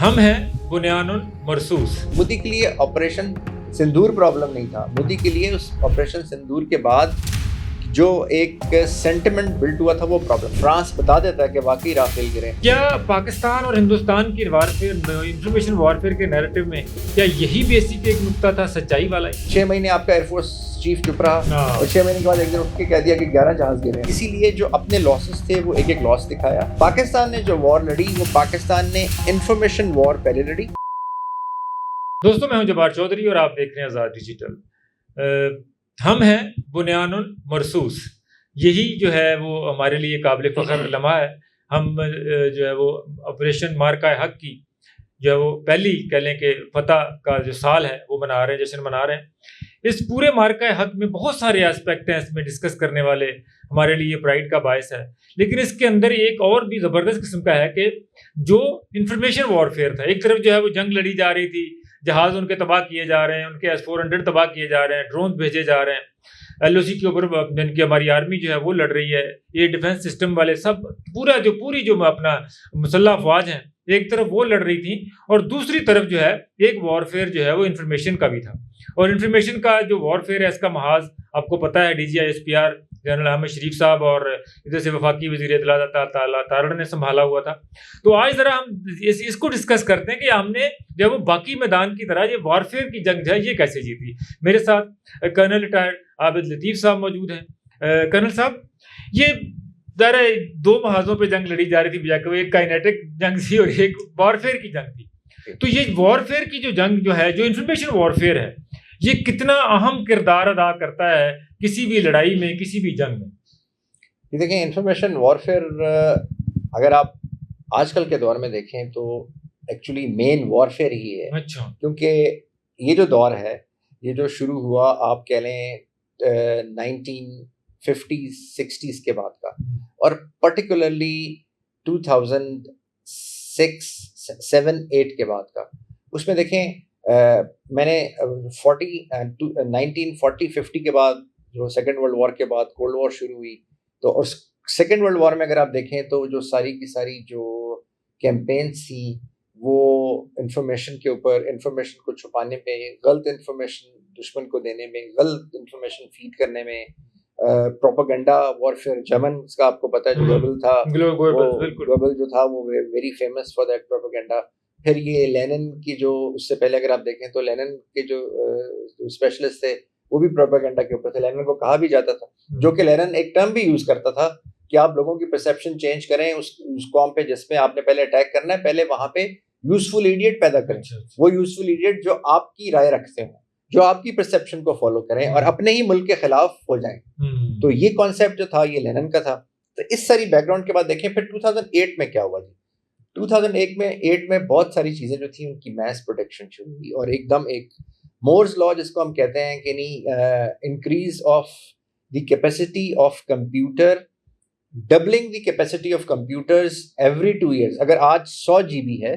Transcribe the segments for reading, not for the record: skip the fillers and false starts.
ہم ہیں بنیان مرصوص. مودی کے لیے آپریشن سندور پرابلم نہیں تھا. مودی کے لیے اس آپریشن سندور کے بعد جو ایک سینٹیمنٹ بلڈ ہوا تھا وہ پرابلم. فرانس بتا دیتا ہے کہ واقعی رافیل گرے. کیا پاکستان اور ہندوستان کی انفارمیشن وارفیئر کے نیریٹو میں کیا یہی بیسک ایک نقطہ تھا سچائی والا؟ 6 مہینے آپ کا ایئر فورس چیف چپ رہا اور 6 مہینے کے بعد ایک دن اٹھ کے کہہ دیا کہ 11 جہاز گرے. اسی لیے جو اپنے لاسز تھے وہ ایک ایک لاس دکھایا. پاکستان نے جو وار لڑی وہ پاکستان نے انفارمیشن وار پہلے لڑی. دوستوں میں ہوں جبار چودھری اور آپ دیکھ رہے ہیں آزاد ڈیجیٹل. ہم ہیں بنیان مرصوص. یہی جو ہے وہ ہمارے لیے قابل فخر لمحہ ہے. ہم جو ہے وہ آپریشن مارکہ حق کی جو ہے وہ پہلی کہہ لیں کہ فتح کا جو سال ہے وہ منا رہے ہیں، جشن منا رہے ہیں. اس پورے مارکہ حق میں بہت سارے اسپیکٹ ہیں اس میں ڈسکس کرنے والے، ہمارے لیے پرائڈ کا باعث ہے. لیکن اس کے اندر ایک اور بھی زبردست قسم کا ہے کہ جو انفارمیشن وارفیئر تھا، ایک طرف جو ہے وہ جنگ لڑی جا رہی تھی، جہاز ان کے تباہ کیے جا رہے ہیں، ان کے S-400 تباہ کیے جا رہے ہیں، ڈرون بھیجے جا رہے ہیں، LOC کے اوپر جن کی ہماری آرمی جو ہے وہ لڑ رہی ہے، یہ ڈیفنس سسٹم والے سب پوری جو اپنا مسلح افواج ہیں ایک طرف وہ لڑ رہی تھی، اور دوسری طرف جو ہے ایک وارفیئر جو ہے وہ انفارمیشن کا بھی تھا. اور انفارمیشن کا جو وارفیئر ہے اس کا محاذ آپ کو پتہ ہے DGI SPR جنرل احمد شریف صاحب اور ادھر سے وفاقی وزیر اطلاع تارڑ نے سنبھالا ہوا تھا. تو آج ذرا ہم اس کو ڈسکس کرتے ہیں کہ ہم نے جب وہ باقی میدان کی طرح یہ وارفیئر کی جنگ ہے یہ کیسے جیتی. میرے ساتھ کرنل ریٹائرڈ عابد لطیف صاحب موجود ہیں. کرنل صاحب، یہ ذرا 2 محاذوں پہ جنگ لڑی جا رہی تھی بجائے کہ ایک کائنیٹک جنگ تھی اور ایک وارفیئر کی جنگ تھی. تو یہ وارفیئر کی جو جنگ جو ہے، جو انفارمیشن وارفیئر ہے، یہ کتنا اہم کردار ادا کرتا ہے کسی بھی لڑائی میں، کسی بھی جنگ میں؟ یہ دیکھیں، انفارمیشن وارفیئر اگر آپ آج کل کے دور میں دیکھیں تو ایکچولی مین وارفیئر ہی ہے. اچھا. کیونکہ یہ جو دور ہے، یہ جو شروع ہوا آپ کہہ لیں 1950s 60s کے بعد کا، اور پرٹیکولرلی 2006-7-8 کے بعد کا، اس میں دیکھیں میں نے 1940-50 کے بعد جو سیکنڈ ورلڈ وار کے بعد کولڈ وار شروع ہوئی، تو اور سیکنڈ ورلڈ وار میں اگر آپ دیکھیں تو جو ساری کی ساری جو کیمپینس تھی وہ انفارمیشن کے اوپر، انفارمیشن کو چھپانے میں، غلط انفارمیشن دشمن کو دینے میں، غلط انفارمیشن فیڈ کرنے میں، پروپیگنڈا وارفیئر. جرمن کا آپ کو پتہ ہے جو گوبل تھا، گوبل جو تھا وہ very famous for that propaganda. پھر یہ لینن کی جو اس سے پہلے اگر آپ دیکھیں تو لینن کے جو اسپیشلسٹ تھے وہ بھی پروپیگنڈا کے اوپر تھے. لینن کو کہا بھی جاتا تھا، جو کہ لینن ایک ٹرم بھی یوز کرتا تھا کہ آپ لوگوں کی پرسیپشن چینج کریں اس قوم پہ جس میں آپ نے پہلے اٹیک کرنا ہے، پہلے وہاں پہ یوزفل ایڈیٹ پیدا کریں. وہ یوزفل ایڈیٹ جو آپ کی رائے رکھتے ہوں، جو آپ کی پرسیپشن کو فالو کریں اور اپنے ہی ملک کے خلاف ہو جائیں. تو یہ کانسیپٹ جو تھا یہ لینن کا تھا. تو اس ساری بیک گراؤنڈ کے بعد دیکھیں پھر 2008 میں کیا ہوا جی. 2008 میں بہت ساری چیزیں جو تھیں ان کی میس پروڈکشن شروع ہوئی، اور ایک دم ایک مورز لا جس کو ہم کہتے ہیں کہ نہیں، increase of the capacity of computer, doubling the capacity of computers every 2 years. اگر آج 100 GB ہے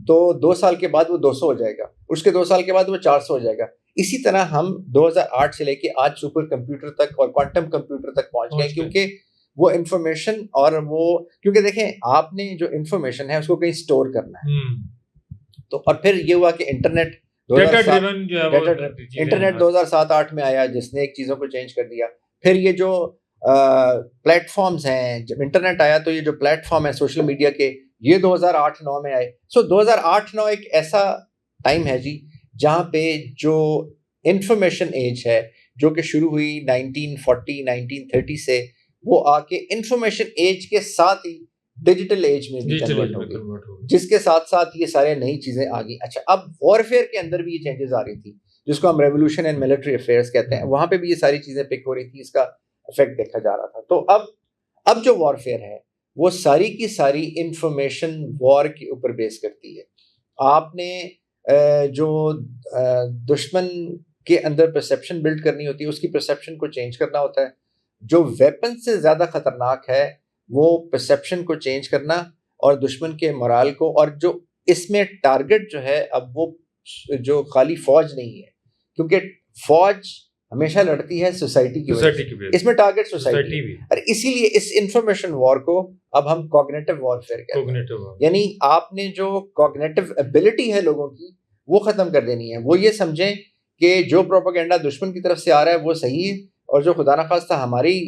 تو 2 سال کے بعد وہ 200 ہو جائے گا، اس کے 2 سال کے بعد وہ 400 ہو جائے گا. اسی طرح ہم 2008 سے لے کے آج سپر کمپیوٹر تک اور کوانٹم کمپیوٹر تک پہنچ گئے، کیونکہ وہ انفارمیشن اور وہ کیونکہ دیکھیں آپ نے جو انفارمیشن ہے اس کو کہیں اسٹور کرنا ہے. تو اور پھر یہ ہوا کہ انٹرنیٹ 2007-8 میں آیا جس نے ایک چیزوں کو چینج کر دیا. پھر یہ جو پلیٹ فارمز ہیں، جب انٹرنیٹ آیا تو یہ جو پلیٹ فارم ہے سوشل میڈیا کے، یہ 2008-9 میں آئے. سو 2008-9 ایک ایسا ٹائم ہے جی جہاں پہ جو انفارمیشن ایج ہے جو کہ شروع ہوئی 1930 سے، وہ آ کے انفارمیشن ایج کے ساتھ ہی ڈیجیٹل ایج میں بھی کنورٹ ہو گئی، جس کے ساتھ ساتھ یہ سارے نئی چیزیں آ گئی. اچھا، اب وارفیئر کے اندر بھی یہ چینجز آ رہی تھی جس کو ہم ریولوشن اینڈ ملٹری افیئرس کہتے ہیں، وہاں پہ بھی یہ ساری چیزیں پک ہو رہی تھی، اس کا افیکٹ دیکھا جا رہا تھا. تو اب جو وارفیئر ہے وہ ساری کی ساری انفارمیشن وار کے اوپر بیس کرتی ہے. آپ نے جو دشمن کے اندر پرسیپشن بلڈ کرنی ہوتی ہے، اس کی پرسیپشن کو چینج کرنا ہوتا ہے. جو ویپن سے زیادہ خطرناک ہے وہ پرسیپشن کو چینج کرنا اور دشمن کے مورال کو، اور جو اس میں ٹارگٹ جو ہے اب وہ جو خالی فوج نہیں ہے، کیونکہ فوج ہمیشہ لڑتی ہے سوسائٹی کی وجہ سے. سوسائٹی کی وجہ اس میں ٹارگیٹ سوسائٹی سوسائٹی بھی اور اسی لیے اس انفارمیشن وار کو اب ہم کوگنیٹو وارفیئر کہتے ہیں. کوگنیٹو یعنی آپ نے جو کوگنیٹو ایبلٹی ہے لوگوں کی وہ ختم کر دینی ہے. وہ یہ سمجھیں کہ جو پروپیگنڈا دشمن کی طرف سے آ رہا ہے وہ صحیح ہے اور جو خدا نخواستہ ہماری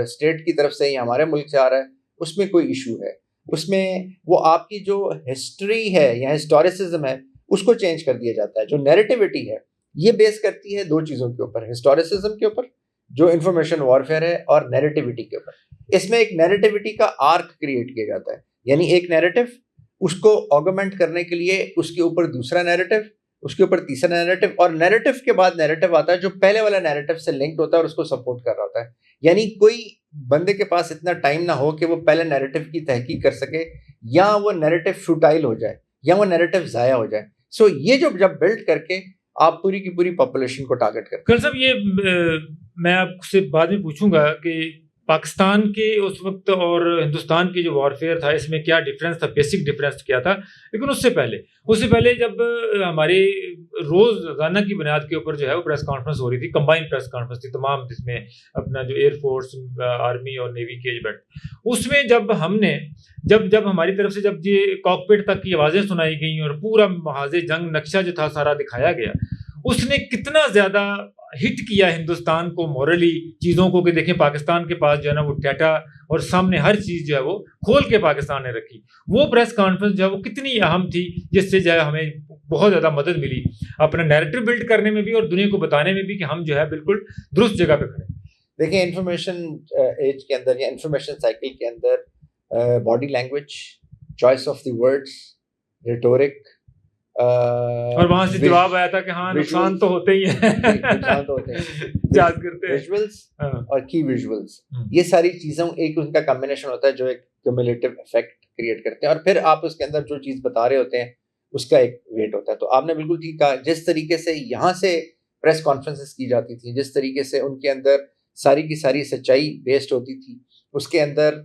اسٹیٹ کی طرف سے یا ہمارے ملک سے آ رہا ہے اس میں کوئی ایشو ہے. اس میں وہ آپ کی جو ہسٹری ہے یا ہسٹوریسزم ہے اس کو چینج کر دیا جاتا ہے. جو نیریٹیوٹی ہے یہ بیس کرتی ہے دو چیزوں کے اوپر, ہسٹوریسزم کے اوپر جو انفارمیشن وارفیئر ہے اور نیریٹیوٹی کے اوپر. اس میں ایک نیریٹیوٹی کا آرک کریٹ کیا جاتا ہے, یعنی ایک نیریٹو اس کو آگمنٹ کرنے کے لیے اس کے اوپر دوسرا نیریٹو, اس کے اوپر تیسرا نیریٹو, اور نیریٹو کے بعد نیریٹو آتا ہے جو پہلے والا نیریٹو سے لنکڈ ہوتا ہے اور اس کو سپورٹ کر رہا ہوتا ہے. یعنی کوئی بندے کے پاس اتنا ٹائم نہ ہو کہ وہ پہلے نیریٹو کی تحقیق کر سکے, یا وہ نیریٹو فوٹائل ہو جائے یا وہ نیریٹو ضائع ہو جائے. سو یہ جو جب بلڈ کر کے آپ پوری کی پوری پاپولیشن کو ٹارگٹ کرتے ہیں. کل صاحب یہ میں آپ سے بعد میں پوچھوں گا کہ پاکستان کے اس وقت اور ہندوستان کی جو وارفیئر تھا اس میں کیا ڈفرینس تھا, بیسک ڈفرینس کیا تھا. لیکن اس سے پہلے جب ہماری روزانہ کی بنیاد کے اوپر جو ہے وہ پریس کانفرنس ہو رہی تھی, کمبائن پریس کانفرنس تھی تمام, جس میں اپنا جو ایئر فورس, آرمی اور نیوی کے ایجنٹ, اس میں جب ہم نے جب ہماری طرف سے جب یہ کاکپٹ تک کی آوازیں سنائی گئیں اور پورا محاذ جنگ نقشہ جو تھا سارا دکھایا گیا, اس نے کتنا زیادہ ہٹ کیا ہندوستان کو مورلی چیزوں کو, کہ دیکھیں پاکستان کے پاس جو ہے نا وہ ڈیٹا اور سامنے ہر چیز جو ہے وہ کھول کے پاکستان نے رکھی. وہ پریس کانفرنس جو ہے وہ کتنی اہم تھی, جس سے جو ہے ہمیں بہت زیادہ مدد ملی اپنا نیریٹو بلڈ کرنے میں بھی اور دنیا کو بتانے میں بھی کہ ہم جو ہے بالکل درست جگہ پہ کھڑے. دیکھیں انفارمیشن ایج کے اندر یا انفارمیشن سائیکل کے اندر body language, choice of the words, rhetoric, اور وہاں سے جواب آیا تھا کہ ہاں نقصان تو ہوتے ہی ہیں, نقصان تو ہوتے ہیں, یاد کرتے ہیں ویژولز اور کی ویژولز, یہ ساری چیزوں ایک ان کا کمبینیشن ہوتا ہے جو ایک کیومولیٹو افیکٹ کریٹ کرتے ہیں, اور پھر آپ اس کے اندر جو چیز بتا رہے ہوتے ہیں اس کا ایک ویٹ ہوتا ہے. تو آپ نے بالکل ٹھیک کہا, جس طریقے سے یہاں سے پریس کانفرنسز کی جاتی تھیں, جس طریقے سے ان کے اندر ساری کی ساری سچائی بیسڈ ہوتی تھی, اس کے اندر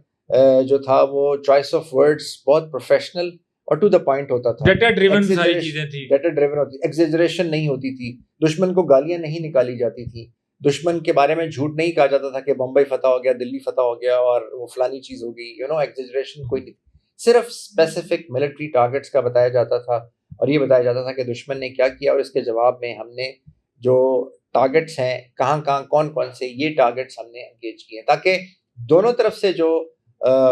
جو تھا وہ چوائس آف ورڈس بہت پروفیشنل اور ٹو دا پوائنٹ ہوتا تھا, ڈیٹا ڈریون ساری چیزیں تھیں, ڈیٹا ڈریون ہوتی, ایگزیجریشن نہیں ہوتی تھی, دشمن کو گالیاں نہیں نکالی جاتی تھی, دشمن کے بارے میں جھوٹ نہیں کہا جاتا تھا کہ بمبئی فتح ہو گیا, دلی فتح ہو گیا اور وہ فلانی چیز ہو گئی, ایگزیجریشن کوئی نہیں. صرف اسپیسیفک ملٹری ٹارگیٹس کا بتایا جاتا تھا اور یہ بتایا جاتا تھا کہ دشمن نے کیا کیا اور اس کے جواب میں ہم نے جو ٹارگیٹس ہیں کہاں کون سے یہ ٹارگیٹس ہم نے انگیج کیے, تاکہ دونوں طرف سے جو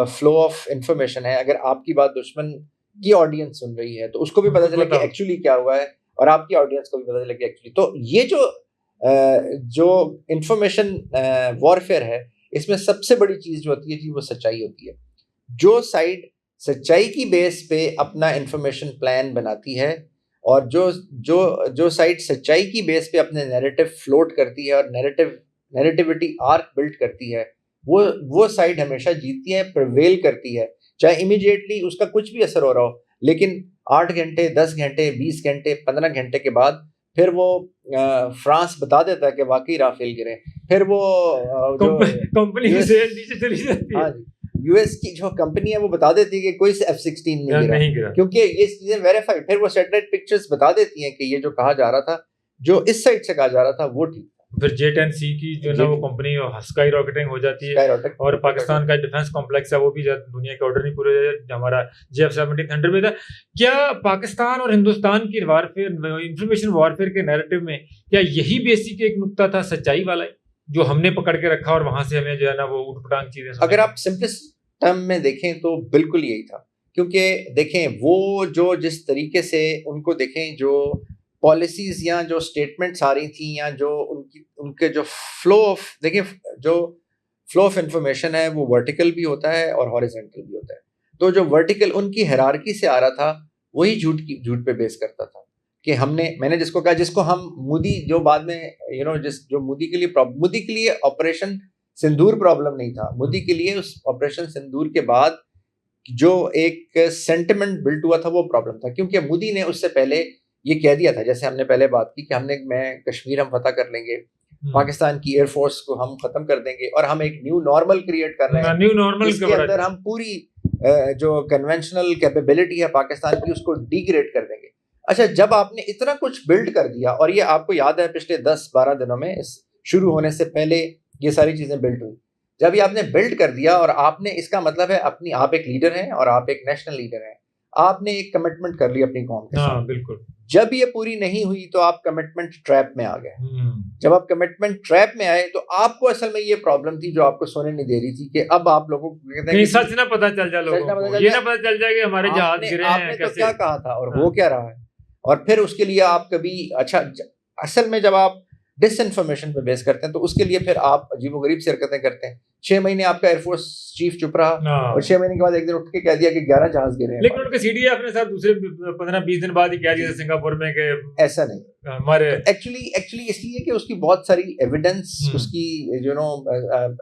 فلو آف انفارمیشن ہے, اگر آپ کی بات دشمن کی آڈینس سن رہی ہے تو اس کو بھی پتہ چلے کہ ایکچولی کیا ہوا ہے, اور آپ کی آڈینس کو بھی پتہ چلے کہ ایکچولی. تو یہ جو انفارمیشن وارفیئر ہے اس میں سب سے بڑی چیز جو ہوتی ہے جی وہ سچائی ہوتی ہے. جو سائڈ سچائی کی بیس پہ اپنا انفارمیشن پلان بناتی ہے اور جو سائڈ سچائی کی بیس پہ اپنے نیریٹو فلوٹ کرتی ہے اور نیریٹیوٹی آرک بلڈ کرتی ہے, وہ سائڈ ہمیشہ جیتتی ہے, پرویل کرتی ہے, چاہے امیڈیٹلی اس کا کچھ بھی اثر ہو رہا ہو, لیکن 8 گھنٹے 10 گھنٹے 20 گھنٹے 15 گھنٹے کے بعد پھر وہ فرانس بتا دیتا ہے کہ واقعی رافیل گرے, پھر وہ کمپنی کی سیل نیچے چلی جاتی ہے, یو ایس کی جو کمپنی ہے وہ بتا دیتی ہے کہ کوئی F-16 نہیں گرا, کیونکہ یہ چیزیں ویریفائی, پھر وہ سیٹلائٹ پکچرز بتا دیتی ہیں کہ یہ جو کہا جا رہا تھا, جو اس سائڈ سے کہا جا رہا تھا وہ ٹھیک. پھر J-10C کی جو نا وہ کمپنی اسکائی راکٹنگ ہو جاتی ہے, اور پاکستان کا ڈیفنس کمپلیکس ہے وہ بھی دنیا کے آرڈر نہیں پورے ہو جاتے, ہمارا JF-17 تھنڈر میں تھا. کیا پاکستان اور ہندوستان کی وارفیئر انفارمیشن وارفیئر کے نیریٹو میں کیا یہی بیسک ایک نقطہ تھا سچائی والا جو ہم نے پکڑ کے رکھا اور وہاں سے ہمیں جو ہے نا وہ اوٹ پٹانگ چیزیں؟ اگر آپ سمپلسٹ ٹرم میں دیکھیں تو بالکل یہی تھا, کیونکہ دیکھیں وہ جو جس طریقے سے ان کو دیکھیں جو پالیسیز یا جو اسٹیٹمنٹس آ رہی تھیں یا جو ان کے جو فلو آف, دیکھیں جو فلو آف انفارمیشن ہے وہ ورٹیکل بھی ہوتا ہے اور ہاریزونٹل بھی ہوتا ہے. تو جو ورٹیکل ان کی ہیرارکی سے آ رہا تھا وہی جھوٹ پہ بیس کرتا تھا کہ میں نے جس کو کہا, جس کو ہم مودی, جو بعد میں جو مودی کے لیے آپریشن سندور پرابلم نہیں تھا, مودی کے لیے اس آپریشن سندور کے بعد جو ایک سینٹیمنٹ بلڈ ہوا تھا وہ پرابلم تھا, کیونکہ مودی نے اس سے پہلے یہ کہہ دیا تھا, جیسے ہم نے پہلے بات کی کہ میں کشمیر ہم فتح کر لیں گے, پاکستان کی ایئر فورس کو ہم ختم کر دیں گے اور ہم ایک نیو نارمل کریٹ کر رہے ہیں, جس کے اندر ہم پوری جو کنونشنل کیپیبلٹی ہے پاکستان کی اس کو ڈیگریڈ کر دیں گے. اچھا, جب آپ نے اتنا کچھ بلڈ کر دیا, اور یہ آپ کو یاد ہے پچھلے 10-12 دنوں میں شروع ہونے سے پہلے یہ ساری چیزیں بلڈ ہوئی. جب یہ آپ نے بلڈ کر دیا اور آپ نے, اس کا مطلب ہے اپنی, آپ ایک لیڈر ہیں اور آپ ایک نیشنل لیڈر ہیں, آپ نے ایک کمٹمنٹ کر لی اپنی قوم کے ساتھ. بالکل. جب یہ پوری نہیں ہوئی تو آپ کمٹمنٹ ٹریپ میں آ گئے. جب آپ کمٹمنٹ ٹریپ میں آئے تو آپ کو اصل میں یہ پرابلم تھی جو آپ کو سونے نہیں دے رہی تھی کہ اب آپ لوگوں کو کہتے ہیں سچ نہ پتہ چل جائے, لوگوں کو یہ نہ پتہ چل جائے کہ ہمارے جہاز گرے ہیں. آپ نے تو کیا کہا تھا اور ہو کیا رہا ہے. اور پھر اس کے لیے آپ کبھی, اچھا اصل میں جب آپ ڈس انفارمیشن پہ بیس کرتے ہیں تو اس کے لیے پھر آپ عجیب و غریب سی حرکتیں کرتے ہیں. 6 مہینے آپ کا ایئر فورس چیف چپ رہا اور 6 مہینے کے بعد ایک دن اٹھ کے کہہ دیا کہ 11 جہاز گرے ہیں. لیکن ان کے سی ڈی ایف نے سر دوسرے 15-20 دن بعد ہی کہہ دیا سنگاپور میں کہ ایسا نہیں. ہمارے ایکچولی اس لیے کہ اس کی بہت ساری ایویڈنس, اس کی یو نو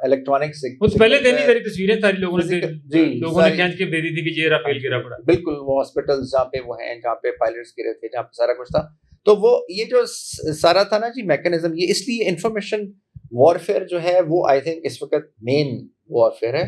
الیکٹرانکس, پہلے دن ہی میری تصویریں ساری لوگوں نے کھینچ کے دے دی تھی کہ یہ رافیل گرا پڑا. بالکل, وہ ہاسپٹلز جہاں پہ وہ ہیں, جہاں پہ پائلٹس گرے تھے, جہاں پہ سارا کچھ تھا. تو وہ یہ جو سارا تھا نا جی میکینزم, یہ اس لیے انفارمیشن وارفیئر جو ہے وہ آئی تھنک اس وقت مین وارفیئر ہے.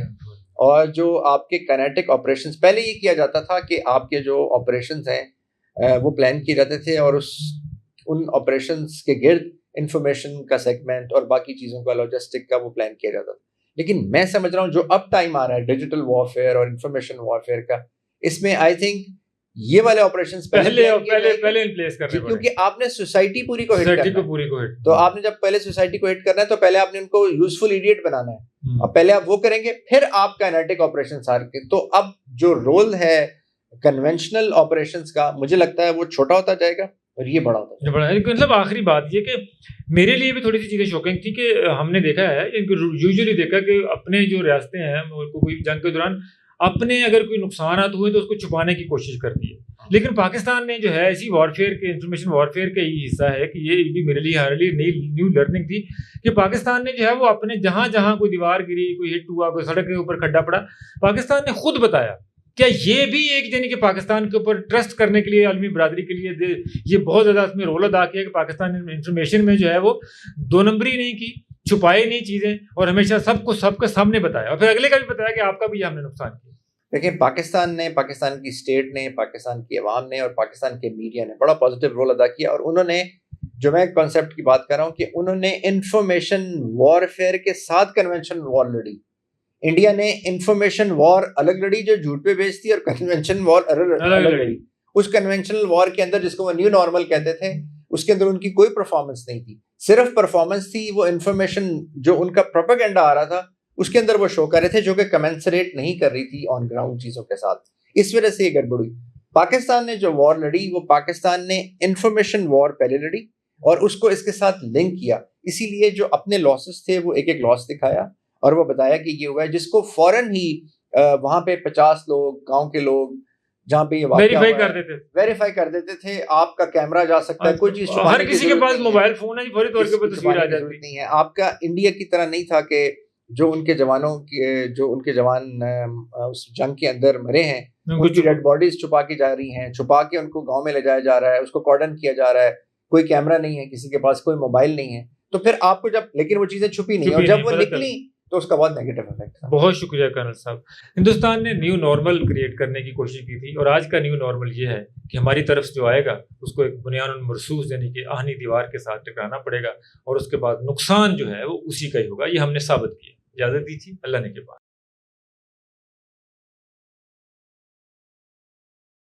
اور جو آپ کے کائنیٹک آپریشنز, پہلے یہ کیا جاتا تھا کہ آپ کے جو آپریشنز ہیں وہ پلان کیے جاتے تھے اور ان آپریشنز کے گرد انفارمیشن کا سیگمنٹ اور باقی چیزوں کا, لاجسٹک کا وہ پلان کیا جاتا تھا. لیکن میں سمجھ رہا ہوں جو اب ٹائم آ رہا ہے ڈیجیٹل وارفیئر اور انفارمیشن وارفیئر کا, اس میں آئی تھنک یہ والے آپریشنز پہلے ان پلیس کرنے پڑے, کیونکہ آپ نے سوسائٹی پوری کو ہٹ کرنا ہے. تو آپ نے جب پہلے سوسائٹی کو ہٹ کرنا ہے تو پہلے آپ نے ان کو یوزفل ایڈیٹ بنانا ہے, اور پہلے آپ وہ کریں گے, پھر آپ کائنیٹک آپریشن سار کے. تو اب جو رول ہے کنونشنل آپریشنز کا, مجھے لگتا ہے وہ چھوٹا ہوتا جائے گا اور یہ بڑا ہوتا ہے. مطلب آخری بات یہ کہ میرے لیے بھی تھوڑی سی چیزیں شوکنگ تھی کہ ہم نے دیکھا ہے, یوزلی دیکھا کہ اپنے جو ریاستیں ہیں کوئی جنگ کے دوران اپنے اگر کوئی نقصانات ہوئے تو اس کو چھپانے کی کوشش کرتی ہے. لیکن پاکستان نے جو ہے ایسی وارفیئر کے, انفارمیشن وارفیئر کا یہ حصہ ہے کہ یہ بھی میرے لیے ہمارے لیے نئی نیو لرننگ تھی کہ پاکستان نے جو ہے وہ اپنے جہاں جہاں کوئی دیوار گری, کوئی ہٹ ہوا, کوئی سڑک کے اوپر کھڈا پڑا, پاکستان نے خود بتایا. کیا یہ بھی ایک یعنی کہ پاکستان کے اوپر ٹرسٹ کرنے کے لیے عالمی برادری کے لیے یہ بہت زیادہ اس میں رول ادا کیا کہ پاکستان نے انفارمیشن میں جو ہے وہ 2 نمبری نہیں کی, چھپائی نہیں چیزیں, اور ہمیشہ سب کے سامنے بتایا, اور پھر اگلے کا بھی بتایا کہ آپ کا بھی ہم نے نقصان کیا. دیکھیں پاکستان نے, پاکستان کی اسٹیٹ نے, پاکستان کی عوام نے اور پاکستان کے میڈیا نے بڑا پازیٹیو رول ادا کیا. اور انہوں نے, جو میں کانسیپٹ کی بات کر رہا ہوں کہ انہوں نے انفارمیشن وارفیئر کے ساتھ کنونشن وار لڑی. انڈیا نے انفارمیشن وار الگ لڑی جو جھوٹ پہ بیچتی, اور کنونشن وار الگ لڑی. اس کنونشنل وار کے اندر, جس کو وہ نیو نارمل کہتے تھے, اس کے اندر ان کی کوئی پرفارمنس نہیں تھی, صرف پرفارمنس تھی وہ انفارمیشن جو ان کا پروپیگنڈا آ رہا تھا اس کے اندر وہ شو کر رہے تھے, جو کہ کمنسریٹ نہیں کر رہی تھی آن گراؤنڈ چیزوں کے ساتھ. اس وجہ سے یہ گڑبڑ ہوئی. پاکستان نے جو وار لڑی وہ پاکستان نے انفارمیشن وار پہلے لڑی اور اس کو اس کے ساتھ لنک کیا. اسی لیے جو اپنے لاسز تھے وہ ایک ایک لاس دکھایا اور وہ بتایا کہ یہ ہوا ہے, جس کو فوراً ہی وہاں پہ 50 لوگ, گاؤں کے لوگ جہاں پہ یہ ویریفائی کر دیتے تھے. آپ کا کیمرہ جا سکتا ہے, کوئی چیز ہر کسی کے پاس موبائل فون ہے, فوری طور پہ تصویر آ جاتی نہیں ہے. آپ کا انڈیا کی طرح نہیں تھا کہ جو ان کے جوانوں کی, جو ان کے جوان اس جنگ کے اندر مرے ہیں, ان کی ڈیڈ باڈیز چھپا کی جا رہی ہیں, چھپا کے ان کو گاؤں میں لے جایا جا رہا ہے, اس کو کارڈن کیا جا رہا ہے, کوئی کیمرہ نہیں ہے کسی کے پاس, کوئی موبائل نہیں ہے. تو پھر آپ کو جب, لیکن وہ چیزیں چھپی نہیں, اور جب وہ نکلی تو اس کا بہت نیگیٹو افیکٹ تھا. بہت شکریہ کرنل صاحب. ہندوستان نے نیو نارمل کریٹ کرنے کی کوشش کی تھی, اور آج کا نیو نارمل یہ ہے کہ ہماری طرف سے جو آئے گا اس کو ایک بنیان مرصوص یعنی کہ آہنی دیوار کے ساتھ ٹکرانا پڑے گا, اور اس کے بعد نقصان جو ہے وہ اسی کا ہی ہوگا. یہ ہم نے ثابت کیا. اجازت دیجیے, اللہ نے کے بعد.